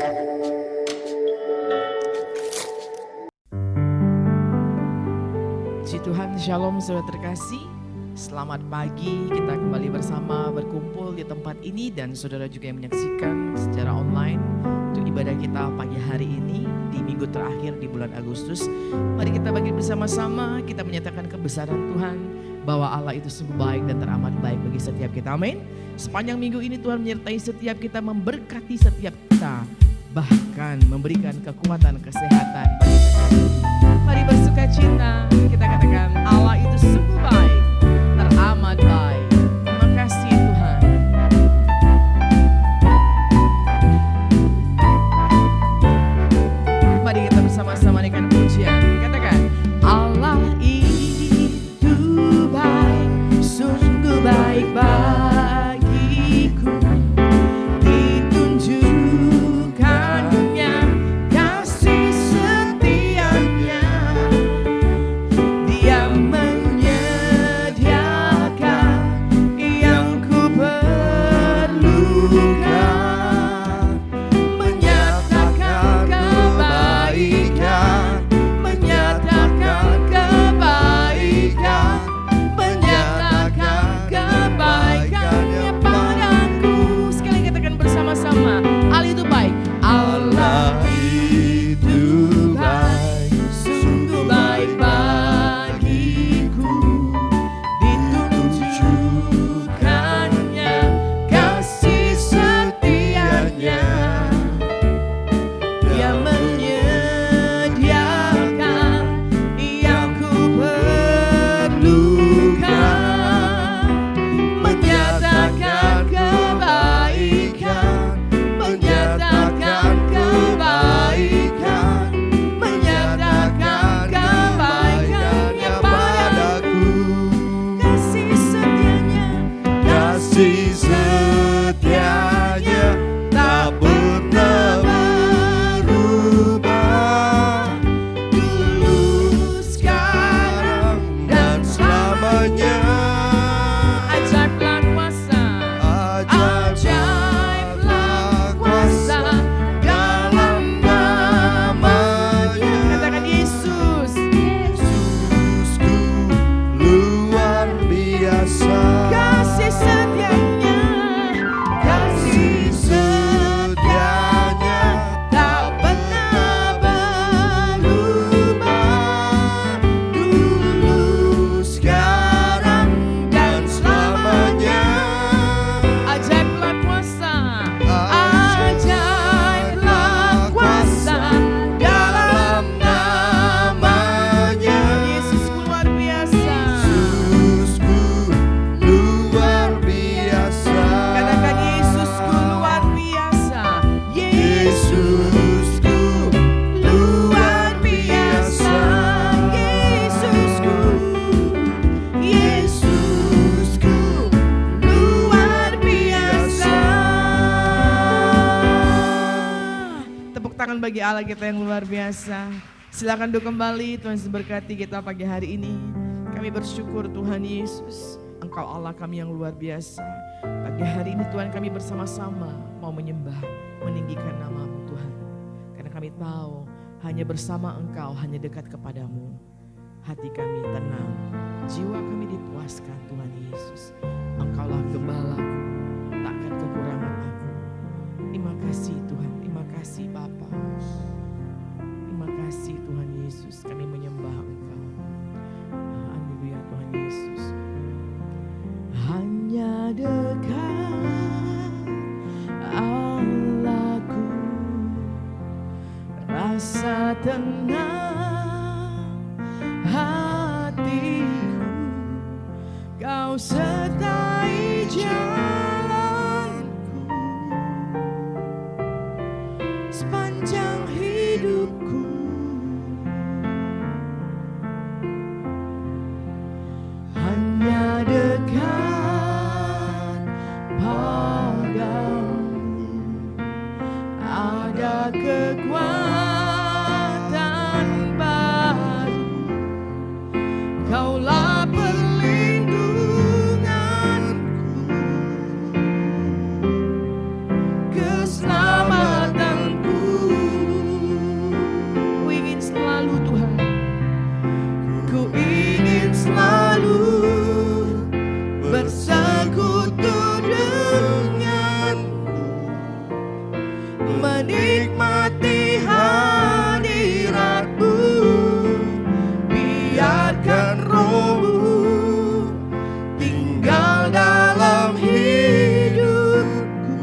Puji Tuhan, Shalom saudara terkasih. Selamat pagi, kita kembali bersama berkumpul di tempat ini dan saudara juga yang menyaksikan secara online untuk ibadah kita pagi hari ini di minggu terakhir di bulan Agustus. Mari kita bagi bersama-sama, kita menyatakan kebesaran Tuhan bahwa Allah itu sungguh baik dan teramat baik bagi setiap kita. Amin. Sepanjang minggu ini Tuhan menyertai setiap kita, memberkati setiap kita, bahkan memberikan kekuatan, kesehatan bagi kita. Mari bersuka cita, kita katakan Allah itu sungguh baik, teramat baik. Terima kasih Tuhan. Mari kita bersama-sama naikkan pujian, katakan Allah itu baik, sungguh baik bagiku. Bagi Allah kita yang luar biasa. Silakan duduk kembali, Tuhan berkati kita pagi hari ini. Kami bersyukur Tuhan Yesus, Engkau Allah kami yang luar biasa. Pagi hari ini Tuhan kami bersama-sama mau menyembah, meninggikan nama-Mu Tuhan. Karena kami tahu hanya bersama Engkau, hanya dekat kepadamu. Hati kami tenang, jiwa kami dipuaskan Tuhan Yesus. Engkaulah gembalaku, takkan kekurangan aku. Terima kasih Tuhan, terima kasih Bapa. Terima kasih Tuhan Yesus, kami menyembah Engkau. Haleluya Tuhan Yesus. Hanya dekat Allahku, rasa tenang hatiku, Kau sertai jalanku sepanjang hidupku. Hanya dekat padamu ada kekuatan baru. Kaulah perlindunganku, keselamatanku. menikmati hadirat-Mu. Biarkan Roh-Mu tinggal dalam hidupku.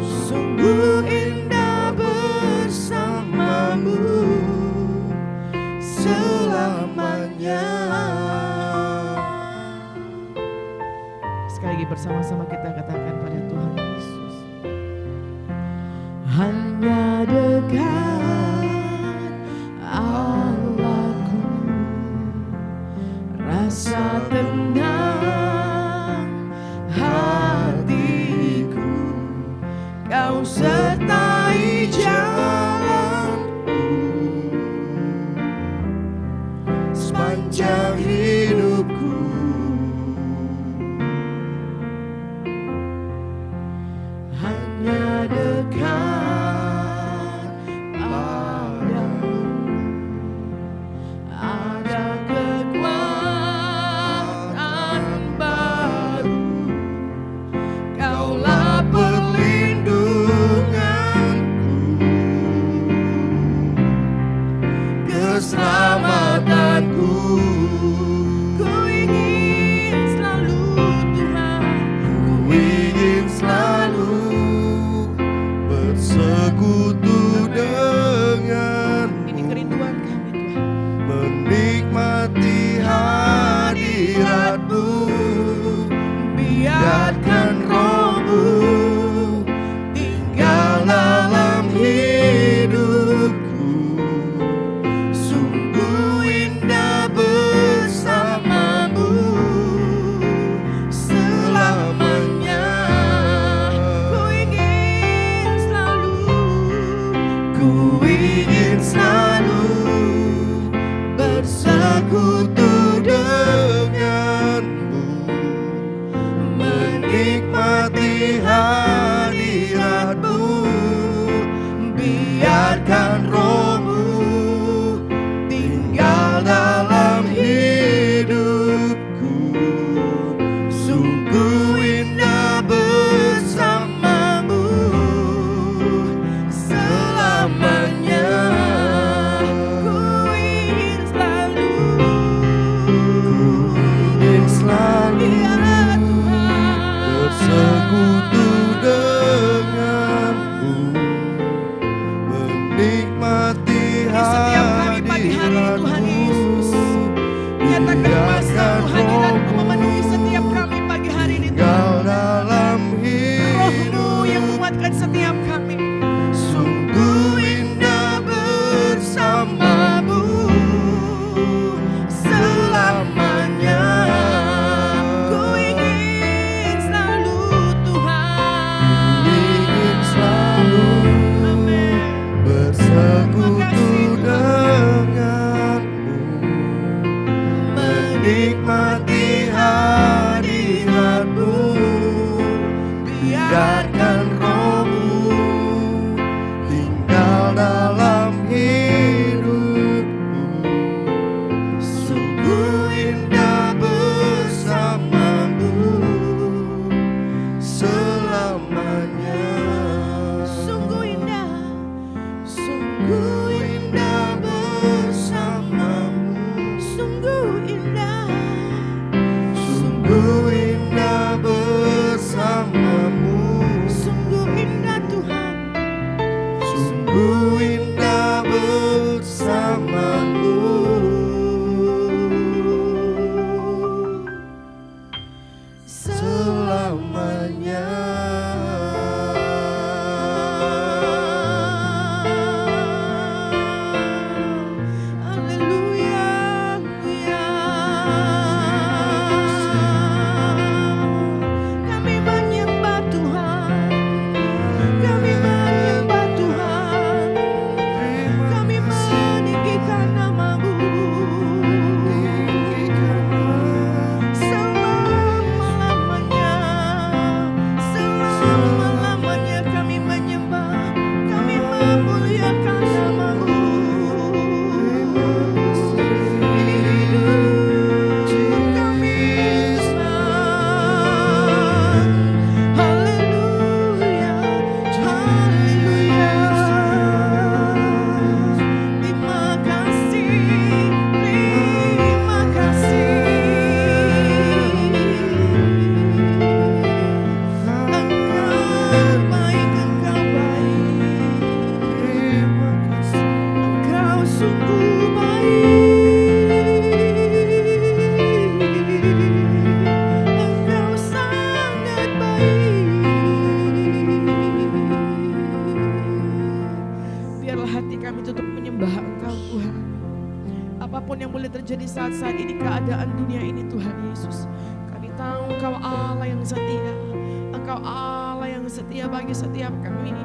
Sungguh indah bersama-Mu selamanya. Sekali lagi bersama-sama kita katakan pada Tuhan Yesus. Hanya dekat Allahku, rasa tenang hatiku. Kau sertai jalanku sepanjang hidupku. Hanya dekat padamu ada kekuatan baru. Kaulah perlindunganku apapun yang boleh terjadi saat-saat ini, keadaan dunia ini Tuhan Yesus. Kami tahu Engkau Allah yang setia. Engkau Allah yang setia bagi setiap kami.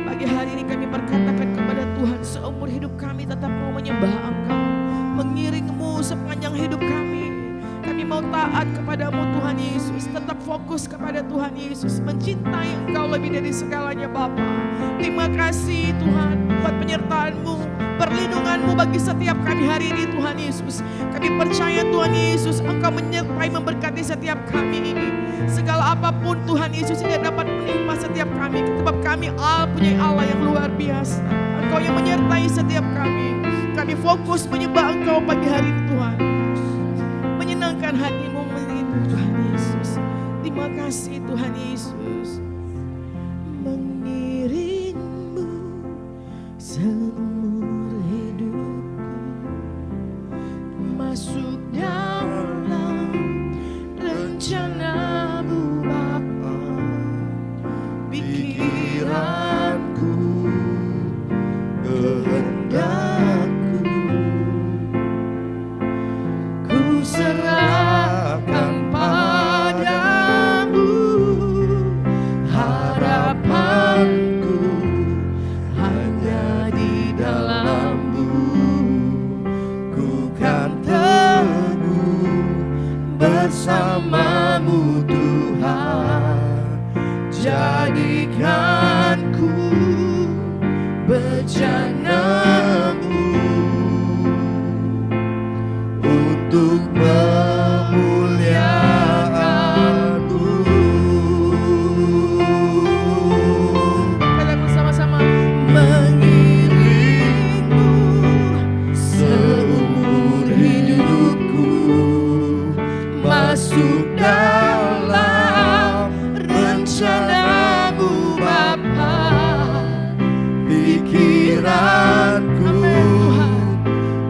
Pagi hari ini kami berkatakan kepada Tuhan, seumur hidup kami tetap mau menyembah Engkau, mengiringmu sepanjang hidup kami. Kami mau taat kepadamu Tuhan Yesus, tetap fokus kepada Tuhan Yesus, mencintai Engkau lebih dari segalanya Bapa. Terima kasih Tuhan buat penyertaan-Mu, perlindungan-Mu bagi setiap kami hari ini Tuhan Yesus. Kami percaya Tuhan Yesus, Engkau menyertai memberkati setiap kami. Segala apapun Tuhan Yesus tidak dapat menimpa setiap kami, sebab kami punya Allah yang luar biasa. Engkau yang menyertai setiap kami. Kami fokus menyembah Engkau pagi hari ini Tuhan. Menyenangkan hati-Mu mengiringmu Tuhan Yesus. Terima kasih Tuhan Yesus. Mengiringmu seumur hidupku, masuk dalam rencana-Mu Bapa. Pikiranku, kehendakku, ku serahkan padamu. Harapanku hanya di dalam-Mu. Ku kan teguh bersama-Mu Tuhan. Jadikanku bejana-Mu untuk memuliakan-Mu. Katakan bersama-sama, mengiringmu seumur hidupku, masuk dalam rencana-Mu Bapa. Pikiranku,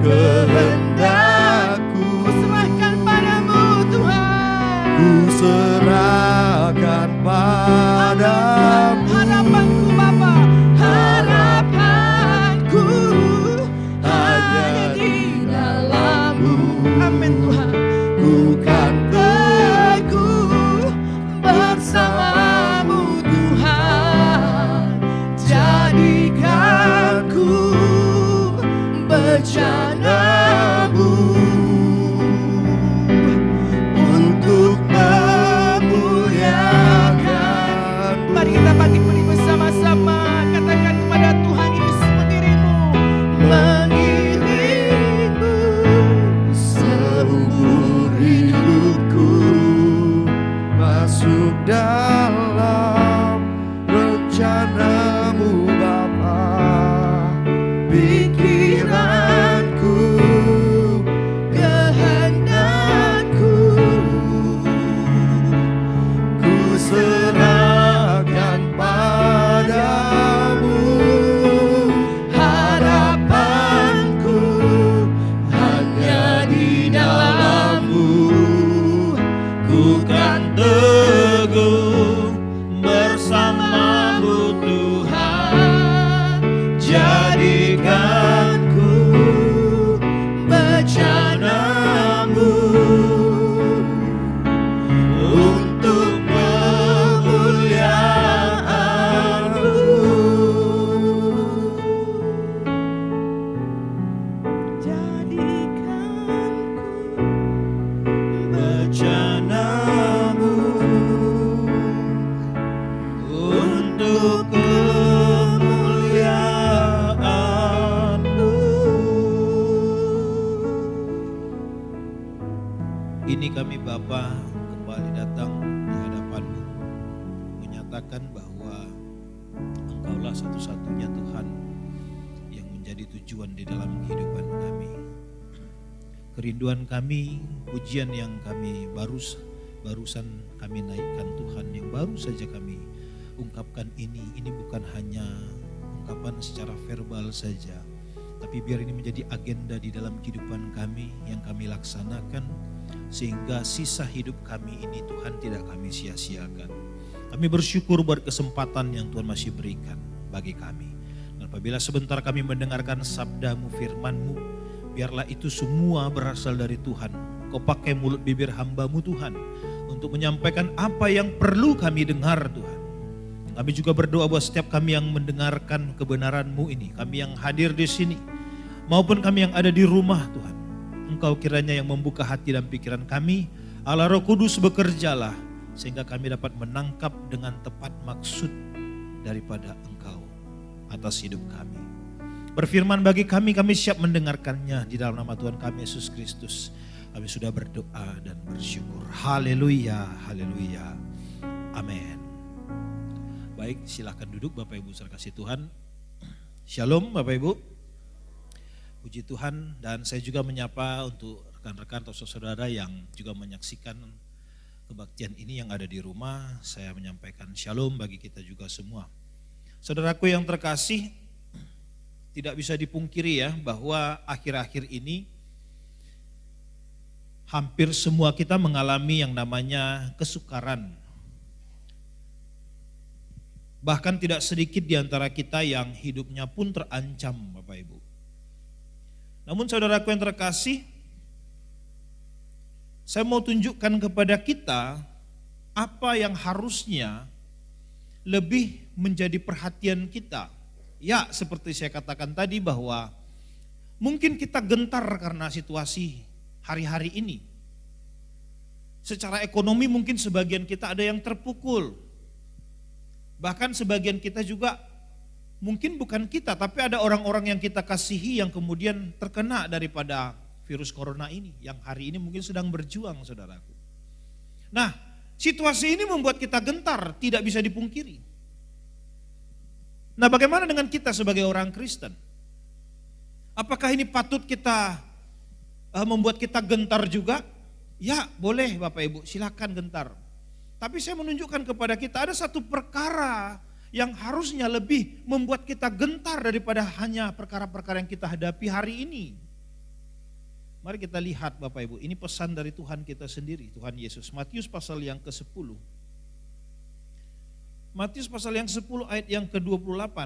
kehendakku, ku serahkan padamu Tuhan. Ku serahkan padamu. Harapanku Bapa, harapanku hanya di dalam-Mu. Amin Tuhan. Ku kan teguh bersama-Mu Tuhan. Jadikanku bejana-Mu untuk memuliakan. Mari kita bangkit berdiri bersama-sama, katakan kepada Tuhan Yesus, mengiringmu seumur hidupku, masuk dalam rencana-Mu Bapa. Pikiranku, kehendakku, ku serahkan padamu. Harapanku hanya di dalam-Mu. Ku kan teguh bersama-Mu Tuhan. Jadikanku bejana-Mu untuk memuliakan-Mu. Jadikanku bejana-Mu untuk kemuliaan-Mu. Ini kami Bapa kembali datang di hadapan-Mu, menyatakan bahwa Engkaulah satu-satunya Tuhan yang menjadi tujuan di dalam kehidupan kami. Kerinduan kami, pujian yang kami barusan kami naikkan Tuhan, yang baru saja kami ungkapkan ini bukan hanya ungkapan secara verbal saja, tapi biar ini menjadi agenda di dalam kehidupan kami yang kami laksanakan, sehingga sisa hidup kami ini Tuhan tidak kami sia-siakan. Kami bersyukur buat kesempatan yang Tuhan masih berikan bagi kami. Dan apabila sebentar kami mendengarkan sabda-Mu, firman-Mu, biarlah itu semua berasal dari Tuhan. Kau pakai mulut bibir hamba-Mu Tuhan untuk menyampaikan apa yang perlu kami dengar Tuhan. Kami juga berdoa buat setiap kami yang mendengarkan kebenaran-Mu ini, kami yang hadir di sini, maupun kami yang ada di rumah Tuhan. Engkau kiranya yang membuka hati dan pikiran kami, Allah Roh Kudus bekerjalah, sehingga kami dapat menangkap dengan tepat maksud daripada Engkau atas hidup kami. Berfirman bagi kami siap mendengarkannya di dalam nama Tuhan kami Yesus Kristus. Kami sudah berdoa dan bersyukur. Haleluya, haleluya. Amin. Baik, silakan duduk Bapak Ibu saudara kasih Tuhan. Shalom Bapak Ibu. Puji Tuhan, dan saya juga menyapa untuk rekan-rekan atau saudara yang juga menyaksikan kebaktian ini yang ada di rumah. Saya menyampaikan shalom bagi kita juga semua. Saudaraku yang terkasih, tidak bisa dipungkiri ya bahwa akhir-akhir ini hampir semua kita mengalami yang namanya kesukaran. Bahkan tidak sedikit di antara kita yang hidupnya pun terancam Bapak Ibu. Namun saudaraku yang terkasih, saya mau tunjukkan kepada kita apa yang harusnya lebih menjadi perhatian kita. Ya, seperti saya katakan tadi bahwa mungkin kita gentar karena situasi hari-hari ini. Secara ekonomi mungkin sebagian kita ada yang terpukul. Bahkan sebagian kita juga, mungkin bukan kita, tapi ada orang-orang yang kita kasihi yang kemudian terkena daripada virus corona ini. Yang hari ini mungkin sedang berjuang saudaraku. Nah, situasi ini membuat kita gentar, tidak bisa dipungkiri. Nah, bagaimana dengan kita sebagai orang Kristen? Apakah ini patut kita membuat kita gentar juga? Ya, boleh Bapak Ibu, silakan gentar. Tapi saya menunjukkan kepada kita ada satu perkara yang harusnya lebih membuat kita gentar daripada hanya perkara-perkara yang kita hadapi hari ini. Mari kita lihat Bapak Ibu, ini pesan dari Tuhan kita sendiri, Tuhan Yesus. Matius pasal yang ke-10. Matius pasal yang 10 ayat yang ke-28.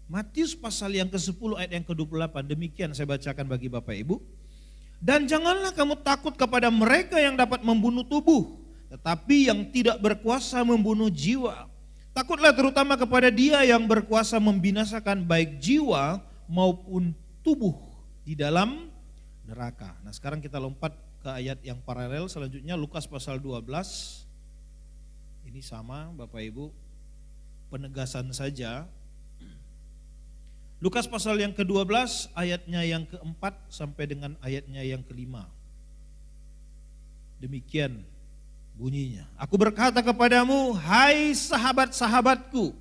Matius pasal yang ke-10 ayat yang ke-28, demikian saya bacakan bagi Bapak Ibu. Dan janganlah kamu takut kepada mereka yang dapat membunuh tubuh, tetapi yang tidak berkuasa membunuh jiwa. Takutlah terutama kepada Dia yang berkuasa membinasakan baik jiwa maupun tubuh di dalam neraka. Nah, sekarang kita lompat ke ayat yang paralel selanjutnya, Lukas pasal 12. Ini sama Bapak Ibu, penegasan saja. Lukas pasal yang ke-12 ayatnya yang ke-4 sampai dengan ayatnya yang ke-5. Demikian bunyinya. Aku berkata kepadamu, hai sahabat-sahabatku,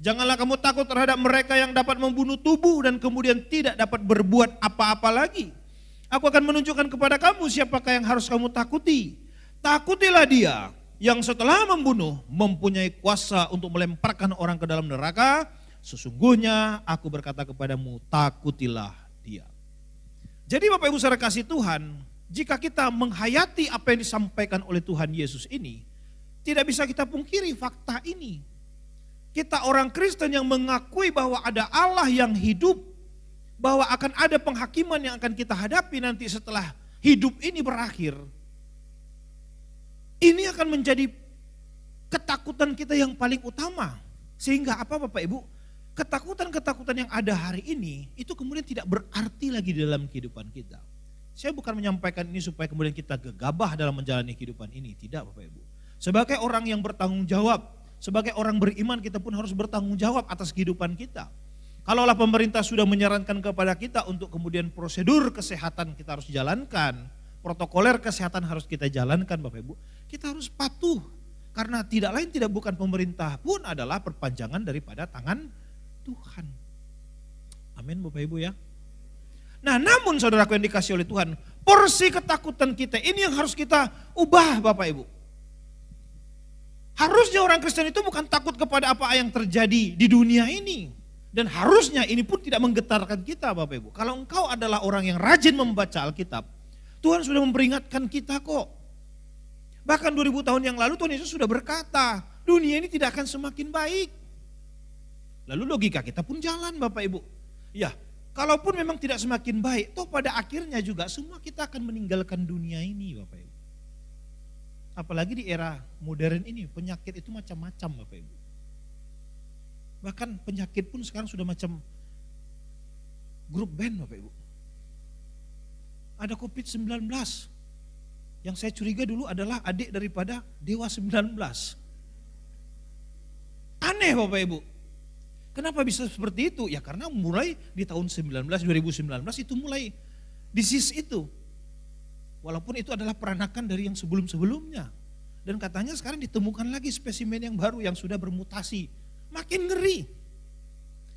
janganlah kamu takut terhadap mereka yang dapat membunuh tubuh dan kemudian tidak dapat berbuat apa-apa lagi. Aku akan menunjukkan kepada kamu siapakah yang harus kamu takuti. Takutilah Dia yang setelah membunuh mempunyai kuasa untuk melemparkan orang ke dalam neraka. Sesungguhnya aku berkata kepadamu, takutilah Dia. Jadi Bapak Ibu saudara kasih Tuhan, jika kita menghayati apa yang disampaikan oleh Tuhan Yesus ini, tidak bisa kita pungkiri fakta ini. Kita orang Kristen yang mengakui bahwa ada Allah yang hidup, bahwa akan ada penghakiman yang akan kita hadapi nanti setelah hidup ini berakhir. Ini akan menjadi ketakutan kita yang paling utama. Sehingga apa Bapak Ibu? Ketakutan-ketakutan yang ada hari ini itu kemudian tidak berarti lagi dalam kehidupan kita. Saya bukan menyampaikan ini supaya kemudian kita gegabah dalam menjalani kehidupan ini. Tidak Bapak Ibu. Sebagai orang yang bertanggung jawab, sebagai orang beriman kita pun harus bertanggung jawab atas kehidupan kita. Kalaulah pemerintah sudah menyarankan kepada kita untuk kemudian prosedur kesehatan kita harus jalankan, protokoler kesehatan harus kita jalankan Bapak Ibu, kita harus patuh. Karena tidak lain tidak bukan pemerintah pun adalah perpanjangan daripada tangan Tuhan. Amin Bapak Ibu ya. Nah, namun saudaraku yang dikasih oleh Tuhan, porsi ketakutan kita ini yang harus kita ubah Bapak Ibu. Harusnya orang Kristen itu bukan takut kepada apa yang terjadi di dunia ini. Dan harusnya ini pun tidak menggetarkan kita Bapak Ibu. Kalau engkau adalah orang yang rajin membaca Alkitab, Tuhan sudah memperingatkan kita kok. Bahkan 2000 tahun yang lalu Tuhan Yesus sudah berkata, dunia ini tidak akan semakin baik. Lalu logika kita pun jalan Bapak Ibu. Ya, kalaupun memang tidak semakin baik, toh pada akhirnya juga semua kita akan meninggalkan dunia ini Bapak Ibu. Apalagi di era modern ini, penyakit itu macam-macam Bapak Ibu. Bahkan penyakit pun sekarang sudah macam grup band Bapak Ibu. Ada COVID-19. Yang saya curiga dulu adalah adik daripada Dewa 19. Aneh Bapak Ibu. Kenapa bisa seperti itu? Ya karena mulai di tahun 2019 itu mulai disease itu. Walaupun itu adalah peranakan dari yang sebelum-sebelumnya. Dan katanya sekarang ditemukan lagi spesimen yang baru yang sudah bermutasi. Makin ngeri.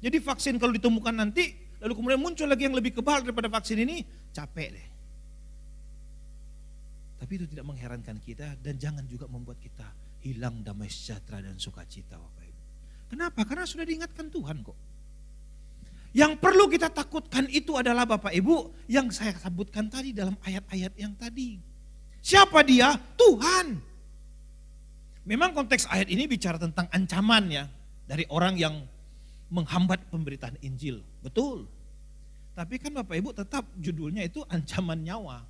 Jadi vaksin kalau ditemukan nanti, lalu kemudian muncul lagi yang lebih kebal daripada vaksin ini, capek deh. Tapi itu tidak mengherankan kita dan jangan juga membuat kita hilang damai sejahtera dan sukacita Bapak Ibu. Kenapa? Karena sudah diingatkan Tuhan kok. Yang perlu kita takutkan itu adalah Bapak Ibu yang saya sebutkan tadi dalam ayat-ayat yang tadi. Siapa dia? Tuhan. Memang konteks ayat ini bicara tentang ancaman ya dari orang yang menghambat pemberitaan Injil. Betul. Tapi kan Bapak Ibu tetap judulnya itu ancaman nyawa.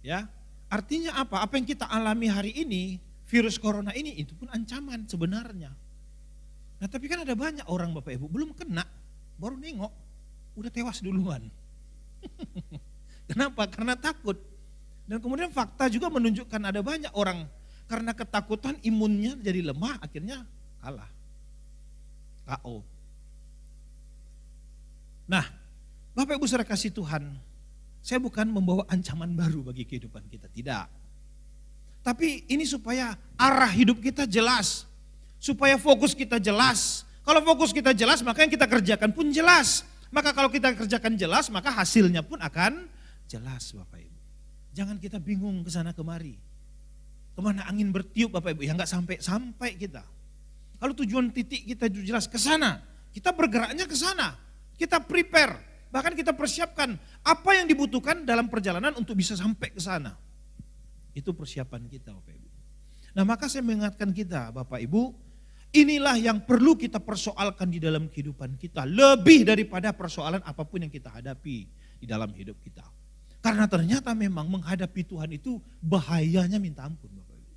Ya. Artinya apa? Apa yang kita alami hari ini, virus corona ini itu pun ancaman sebenarnya. Nah tapi kan ada banyak orang Bapak Ibu belum kena, baru nengok, udah tewas duluan. Kenapa? Karena takut. Dan kemudian fakta juga menunjukkan ada banyak orang karena ketakutan imunnya jadi lemah akhirnya kalah. KO. Nah Bapak Ibu saudara kasih Tuhan, saya bukan membawa ancaman baru bagi kehidupan kita, tidak. Tapi ini supaya arah hidup kita jelas. Supaya fokus kita jelas. Kalau fokus kita jelas maka yang kita kerjakan pun jelas. Maka kalau kita kerjakan jelas maka hasilnya pun akan jelas Bapak Ibu. Jangan kita bingung ke sana kemari. Kemana angin bertiup Bapak Ibu, ya enggak sampai-sampai kita. Kalau tujuan titik kita jelas ke sana, kita bergeraknya ke sana. Kita prepare. Bahkan kita persiapkan apa yang dibutuhkan dalam perjalanan untuk bisa sampai ke sana. Itu persiapan kita Bapak Ibu. Nah maka saya mengingatkan kita Bapak Ibu, inilah yang perlu kita persoalkan di dalam kehidupan kita. Lebih daripada persoalan apapun yang kita hadapi di dalam hidup kita. Karena ternyata memang menghadapi Tuhan itu bahayanya minta ampun Bapak Ibu.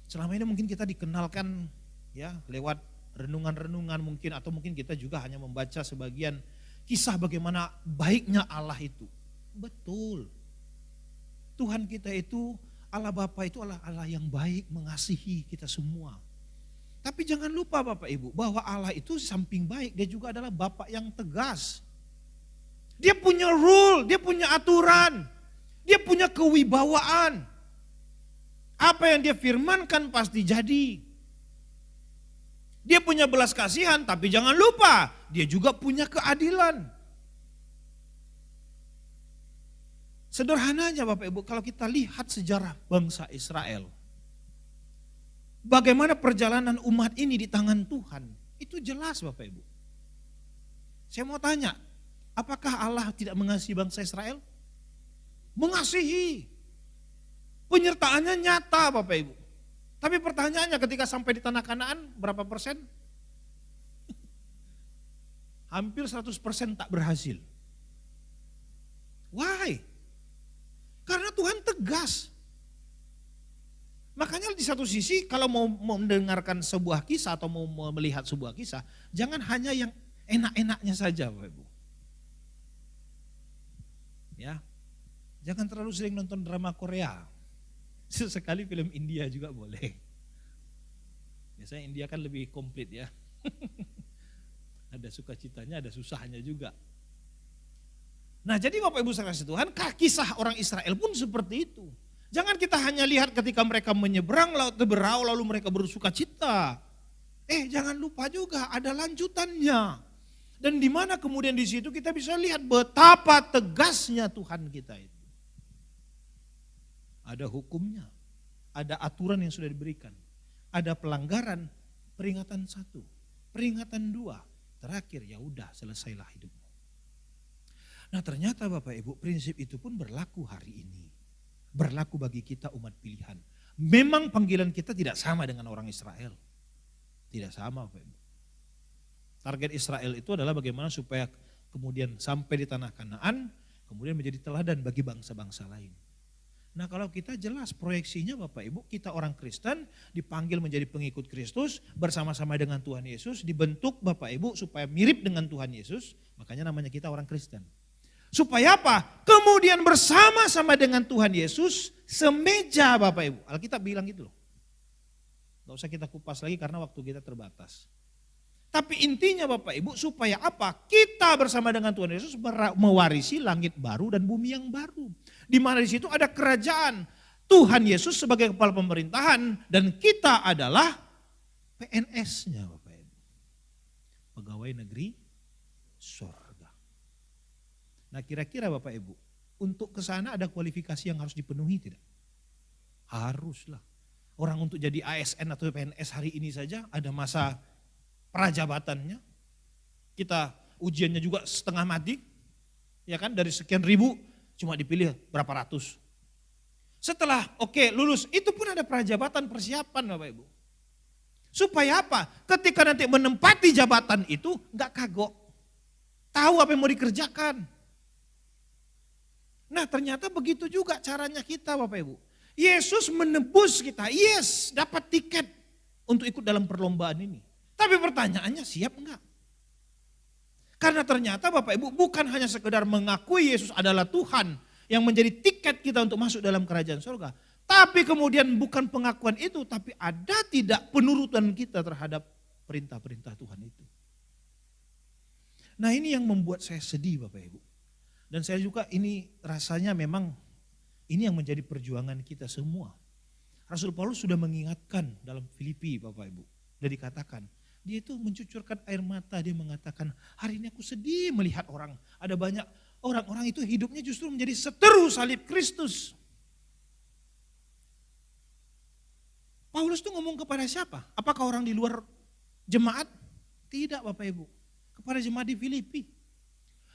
Selama ini mungkin kita dikenalkan ya lewat renungan-renungan mungkin atau mungkin kita juga hanya membaca sebagian kisah bagaimana baiknya Allah itu. Betul. Tuhan kita itu, Allah Bapa itu adalah Allah yang baik mengasihi kita semua. Tapi jangan lupa Bapak Ibu bahwa Allah itu samping baik dia juga adalah Bapa yang tegas. Dia punya rule, dia punya aturan, dia punya kewibawaan. Apa yang dia firmankan pasti jadi. Dia punya belas kasihan, tapi jangan lupa, dia juga punya keadilan. Sederhananya Bapak Ibu, kalau kita lihat sejarah bangsa Israel, bagaimana perjalanan umat ini di tangan Tuhan, itu jelas Bapak Ibu. Saya mau tanya, apakah Allah tidak mengasihi bangsa Israel? Mengasihi. Penyertaannya nyata Bapak Ibu. Tapi pertanyaannya ketika sampai di tanah Kanaan berapa persen? Hampir 100% tak berhasil. Why? Karena Tuhan tegas. Makanya di satu sisi kalau mau mendengarkan sebuah kisah atau mau melihat sebuah kisah, jangan hanya yang enak-enaknya saja Bapak Ibu. Ya. Jangan terlalu sering nonton drama Korea. Sesekali film India juga boleh. Biasanya India kan lebih komplit ya. Ada sukacitanya, ada susahnya juga. Nah jadi Bapak Ibu saudara Tuhan, kisah orang Israel pun seperti itu. Jangan kita hanya lihat ketika mereka menyeberang laut Teberau lalu mereka bersukacita. Jangan lupa juga ada lanjutannya. Dan di mana kemudian di situ kita bisa lihat betapa tegasnya Tuhan kita itu. Ada hukumnya, ada aturan yang sudah diberikan, ada pelanggaran, peringatan 1, peringatan 2, terakhir ya udah selesailah hidupmu. Nah ternyata Bapak Ibu prinsip itu pun berlaku hari ini, berlaku bagi kita umat pilihan, Memang panggilan kita tidak sama dengan orang Israel. Tidak sama Bapak Ibu. Target Israel itu adalah bagaimana supaya kemudian sampai di tanah Kanaan, kemudian menjadi teladan bagi bangsa-bangsa lain. Nah kalau kita jelas proyeksinya Bapak Ibu, kita orang Kristen dipanggil menjadi pengikut Kristus bersama-sama dengan Tuhan Yesus, dibentuk Bapak Ibu supaya mirip dengan Tuhan Yesus, makanya namanya kita orang Kristen. Supaya apa? Kemudian bersama-sama dengan Tuhan Yesus, semeja Bapak Ibu. Alkitab bilang gitu loh. Gak usah kita kupas lagi karena waktu kita terbatas. Tapi intinya Bapak Ibu, supaya apa? Kita bersama dengan Tuhan Yesus mewarisi langit baru dan bumi yang baru. Di mana di situ ada kerajaan Tuhan Yesus sebagai kepala pemerintahan dan kita adalah PNS-nya Bapak Ibu. Pegawai negeri surga. Nah kira-kira Bapak Ibu, untuk ke sana ada kualifikasi yang harus dipenuhi tidak? Haruslah. Orang untuk jadi ASN atau PNS hari ini saja ada masa prajabatannya. Kita ujiannya juga setengah mati. Ya kan, dari sekian ribu cuma dipilih berapa ratus. Setelah lulus, itu pun ada prajabatan persiapan Bapak Ibu. Supaya apa? Ketika nanti menempati jabatan itu enggak kagok. Tahu apa yang mau dikerjakan. Nah ternyata begitu juga caranya kita Bapak Ibu. Yesus menebus kita, yes dapat tiket untuk ikut dalam perlombaan ini. Tapi pertanyaannya siap enggak? Karena ternyata Bapak Ibu bukan hanya sekedar mengakui Yesus adalah Tuhan yang menjadi tiket kita untuk masuk dalam kerajaan surga. Tapi kemudian bukan pengakuan itu, tapi ada tidak penurutan kita terhadap perintah-perintah Tuhan itu. Nah ini yang membuat saya sedih Bapak Ibu. Dan saya juga ini rasanya memang ini yang menjadi perjuangan kita semua. Rasul Paulus sudah mengingatkan dalam Filipi Bapak Ibu. Dan dikatakan, dia itu mencucurkan air mata, dia mengatakan hari ini aku sedih melihat orang. Ada banyak orang-orang itu hidupnya justru menjadi seteru salib Kristus. Paulus itu ngomong kepada siapa? Apakah orang di luar jemaat? Tidak Bapak Ibu. Kepada jemaat di Filipi.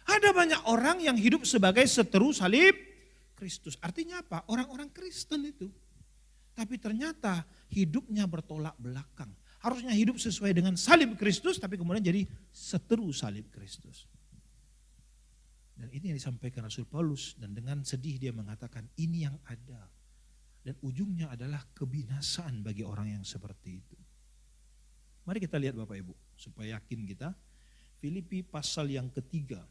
Ada banyak orang yang hidup sebagai seteru salib Kristus. Artinya apa? Orang-orang Kristen itu. Tapi ternyata hidupnya bertolak belakang. Harusnya hidup sesuai dengan salib Kristus tapi kemudian jadi seteru salib Kristus. Dan ini yang disampaikan Rasul Paulus dan dengan sedih dia mengatakan ini yang ada. Dan ujungnya adalah kebinasaan bagi orang yang seperti itu. Mari kita lihat Bapak Ibu supaya yakin kita. Filipi pasal yang ketiga.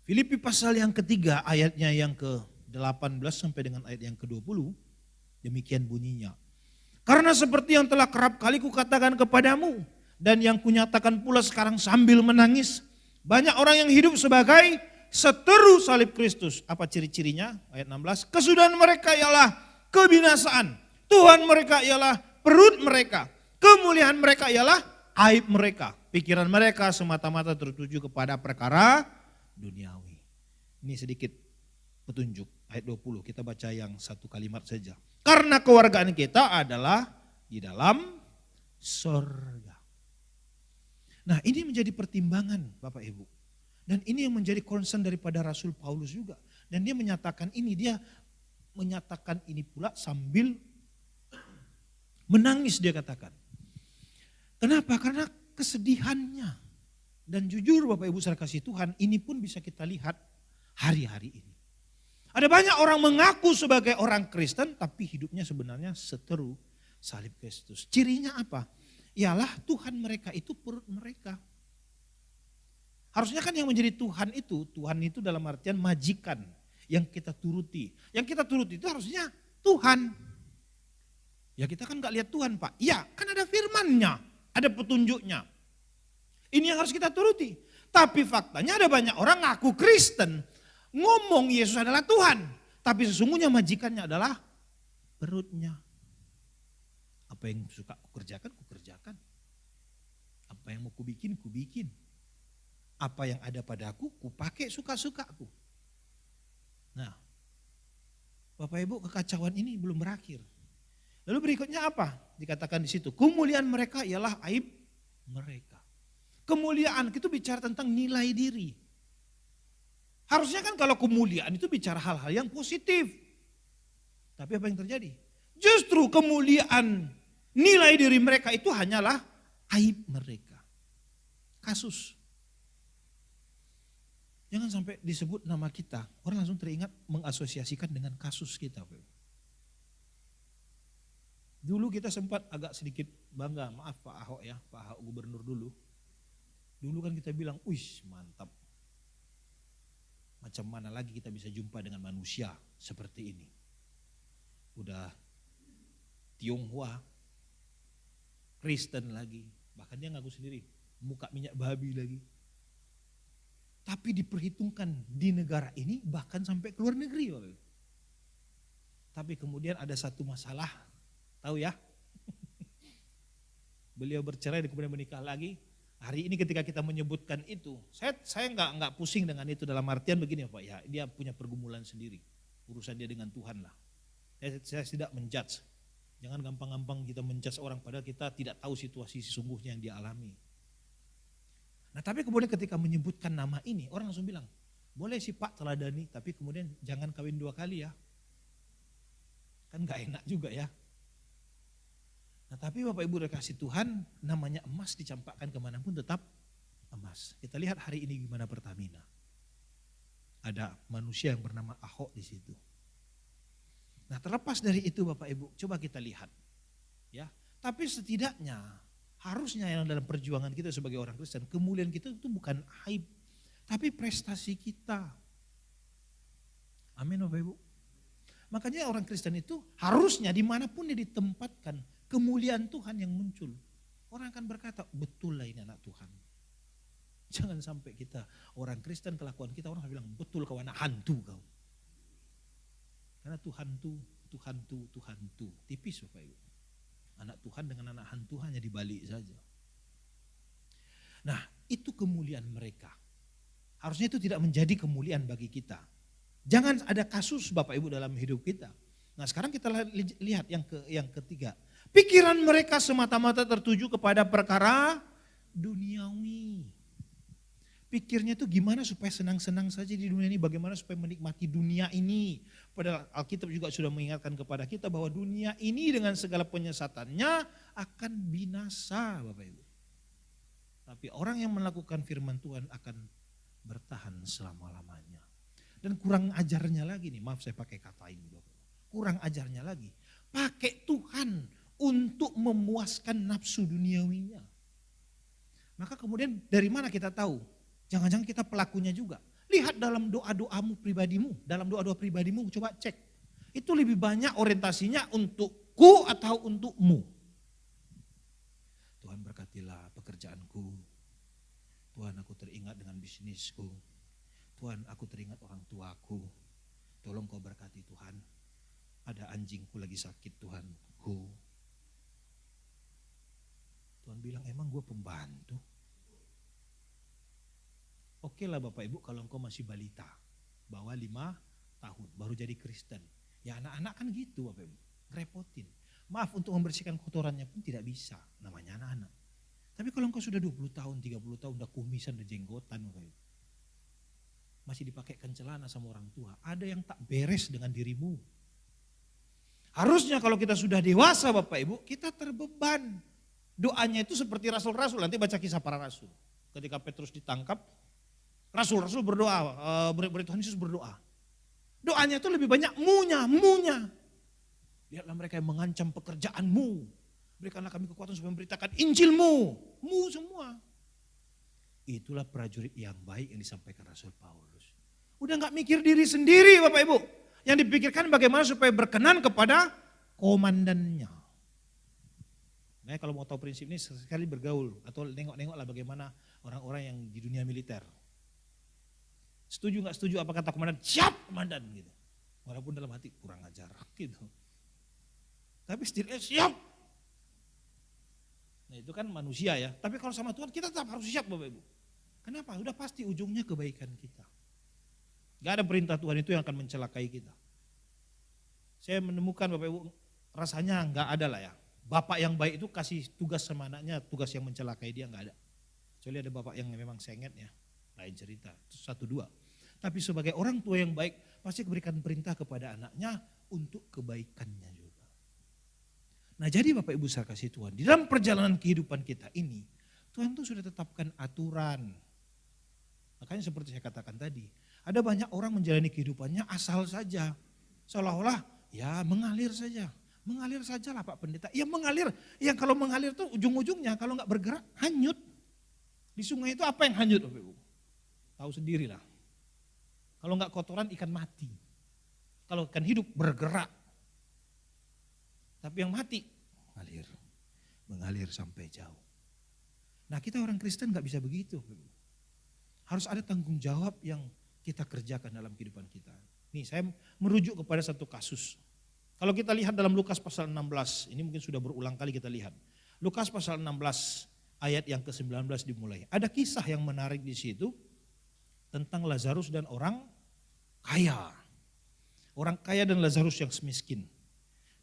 Filipi pasal yang ketiga ayatnya yang ke-18 sampai dengan ayat yang ke-20. Demikian bunyinya. Karena seperti yang telah kerap kali kukatakan kepadamu. Dan yang kunyatakan pula sekarang sambil menangis. Banyak orang yang hidup sebagai seteru salib Kristus. Apa ciri-cirinya? Ayat 16. Kesudahan mereka ialah kebinasaan. Tuhan mereka ialah perut mereka. Kemuliaan mereka ialah aib mereka. Pikiran mereka semata-mata tertuju kepada perkara duniawi. Ini sedikit petunjuk. Ayat 20 kita baca yang satu kalimat saja. Karena kewargaan kita adalah di dalam surga. Nah ini menjadi pertimbangan Bapak Ibu. Dan ini yang menjadi concern daripada Rasul Paulus juga. Dan dia menyatakan ini pula sambil menangis dia katakan. Kenapa? Karena kesedihannya. Dan jujur Bapak Ibu saudara kasih Tuhan, ini pun bisa kita lihat hari-hari ini. Ada banyak orang mengaku sebagai orang Kristen tapi hidupnya sebenarnya seteru salib Kristus. Cirinya apa? Ialah Tuhan mereka itu perut mereka. Harusnya kan yang menjadi Tuhan itu dalam artian majikan yang kita turuti. Yang kita turuti itu harusnya Tuhan. Ya kita kan gak lihat Tuhan Pak. Ya kan ada firman-Nya, ada petunjuknya. Ini yang harus kita turuti. Tapi faktanya ada banyak orang ngaku Kristen. Ngomong Yesus adalah Tuhan. Tapi sesungguhnya majikannya adalah perutnya. Apa yang suka kukerjakan, kukerjakan. Apa yang mau kubikin, kubikin. Apa yang ada padaku, kupakai suka-sukaku. Nah, Bapak Ibu kekacauan ini belum berakhir. Lalu berikutnya apa? Dikatakan di situ, kemuliaan mereka ialah aib mereka. Kemuliaan itu bicara tentang nilai diri. Harusnya kan kalau kemuliaan itu bicara hal-hal yang positif. Tapi apa yang terjadi? Justru kemuliaan nilai diri mereka itu hanyalah aib mereka. Kasus. Jangan sampai disebut nama kita, orang langsung teringat mengasosiasikan dengan kasus kita. Dulu kita sempat agak sedikit bangga, maaf Pak Ahok ya, Pak Ahok gubernur dulu. Dulu kan kita bilang, wih mantap. Macam mana lagi kita bisa jumpa dengan manusia seperti ini. Udah Tionghoa, Kristen lagi, bahkan dia ngaku sendiri, muka minyak babi lagi. Tapi diperhitungkan di negara ini bahkan sampai ke luar negeri. Tapi kemudian ada satu masalah, tahu ya? Beliau bercerai dan kemudian menikah lagi. Hari ini ketika kita menyebutkan itu, saya nggak pusing dengan itu dalam artian begini Pak ya, dia punya pergumulan sendiri, urusan dia dengan Tuhan lah. Saya tidak menjudge, jangan gampang-gampang kita menjudge orang padahal kita tidak tahu situasi sesungguhnya yang dia alami. Nah tapi kemudian ketika menyebutkan nama ini, orang langsung bilang, boleh sih Pak teladani, tapi kemudian jangan kawin 2 kali ya. Kan gak enak juga ya. Nah tapi Bapak Ibu dikasih Tuhan, namanya emas dicampakkan kemanapun tetap emas. Kita lihat hari ini gimana Pertamina. Ada manusia yang bernama Ahok di situ. Nah terlepas dari itu Bapak Ibu, coba kita lihat. Ya, tapi setidaknya harusnya yang dalam perjuangan kita sebagai orang Kristen, kemuliaan kita itu bukan aib, tapi prestasi kita. Amin Bapak Ibu. Makanya orang Kristen itu harusnya dimanapun dia ditempatkan, kemuliaan Tuhan yang muncul. Orang akan berkata, betul lah ini anak Tuhan. Jangan sampai kita, orang Kristen kelakuan kita, orang akan bilang, betul kau anak hantu kau. Karena Tuhan tuh, tipis Bapak Ibu. Anak Tuhan dengan anak hantu hanya dibalik saja. Nah itu kemuliaan mereka. Harusnya itu tidak menjadi kemuliaan bagi kita. Jangan ada kasus Bapak Ibu dalam hidup kita. Nah sekarang kita lihat yang ketiga. Pikiran mereka semata-mata tertuju kepada perkara duniawi. Pikirnya itu gimana supaya senang-senang saja di dunia ini, bagaimana supaya menikmati dunia ini. Padahal Alkitab juga sudah mengingatkan kepada kita bahwa dunia ini dengan segala penyesatannya akan binasa Bapak Ibu. Tapi orang yang melakukan firman Tuhan akan bertahan selama-lamanya. Dan kurang ajarnya lagi nih, maaf saya pakai kata ini Bapak. Kurang ajarnya lagi, pakai Tuhan untuk memuaskan nafsu duniawinya. Maka kemudian dari mana kita tahu? Jangan-jangan kita pelakunya juga. Lihat dalam doa-doamu pribadimu, dalam doa-doa pribadimu coba cek. Itu lebih banyak orientasinya untukku atau untukmu. Tuhan berkatilah pekerjaanku. Tuhan aku teringat dengan bisnisku. Tuhan aku teringat orang tuaku. Tolong kau berkati Tuhan. Ada anjingku lagi sakit Tuhanku. Tuhan bilang emang gue pembantu. Oke lah Bapak Ibu kalau engkau masih balita, bawah 5 tahun, baru jadi Kristen. Ya anak-anak kan gitu Bapak Ibu, ngerepotin. Maaf untuk membersihkan kotorannya pun tidak bisa, namanya anak-anak. Tapi kalau engkau sudah 20 tahun, 30 tahun, udah kumisan, udah jenggotan Bapak Ibu. Masih dipakaikan celana sama orang tua, ada yang tak beres dengan dirimu. Harusnya kalau kita sudah dewasa Bapak Ibu, kita terbeban. Doanya itu seperti rasul-rasul, nanti baca kisah para rasul. Ketika Petrus ditangkap, rasul-rasul berdoa, murid Tuhan Yesus berdoa. Doanya itu lebih banyak munya. Lihatlah mereka yang mengancam pekerjaanmu. Berikanlah kami kekuatan supaya memberitakan Injilmu. Mu semua. Itulah prajurit yang baik yang disampaikan Rasul Paulus. Udah gak mikir diri sendiri Bapak Ibu. Yang dipikirkan bagaimana supaya berkenan kepada komandannya. Nah kalau mau tahu prinsip ini sekali bergaul atau nengok-nengoklah bagaimana orang-orang yang di dunia militer. Setuju nggak setuju apa kata komandan? Siap komandan gitu. Walaupun dalam hati kurang ajar gitu. Tapi setidaknya siap. Nah itu kan manusia ya. Tapi kalau sama Tuhan kita tetap harus siap Bapak Ibu. Kenapa? Udah pasti ujungnya kebaikan kita. Gak ada perintah Tuhan itu yang akan mencelakai kita. Saya menemukan Bapak Ibu rasanya nggak ada lah ya. Bapak yang baik itu kasih tugas sama anaknya, tugas yang mencelakai dia nggak ada. Kecuali ada bapak yang memang sengit ya. Lain cerita, itu 1, 2. Tapi sebagai orang tua yang baik pasti berikan perintah kepada anaknya untuk kebaikannya juga. Nah jadi Bapak Ibu saya kasih Tuhan, di dalam perjalanan kehidupan kita ini, Tuhan tuh sudah tetapkan aturan. Makanya seperti saya katakan tadi, ada banyak orang menjalani kehidupannya asal saja. Seolah-olah ya mengalir saja. Mengalir saja lah Pak Pendeta. Ya mengalir, yang kalau mengalir tuh ujung-ujungnya kalau nggak bergerak hanyut. Di sungai itu apa yang hanyut Bapak Ibu? Tahu sendirilah. Kalau nggak kotoran ikan mati. Kalau ikan hidup bergerak. Tapi yang mati mengalir sampai jauh. Nah kita orang Kristen nggak bisa begitu. Harus ada tanggung jawab yang kita kerjakan dalam kehidupan kita. Nih saya merujuk kepada satu kasus. Kalau kita lihat dalam Lukas pasal 16, ini mungkin sudah berulang kali kita lihat. Lukas pasal 16 ayat yang ke-19 dimulai. Ada kisah yang menarik di situ tentang Lazarus dan orang kaya. Orang kaya dan Lazarus yang miskin.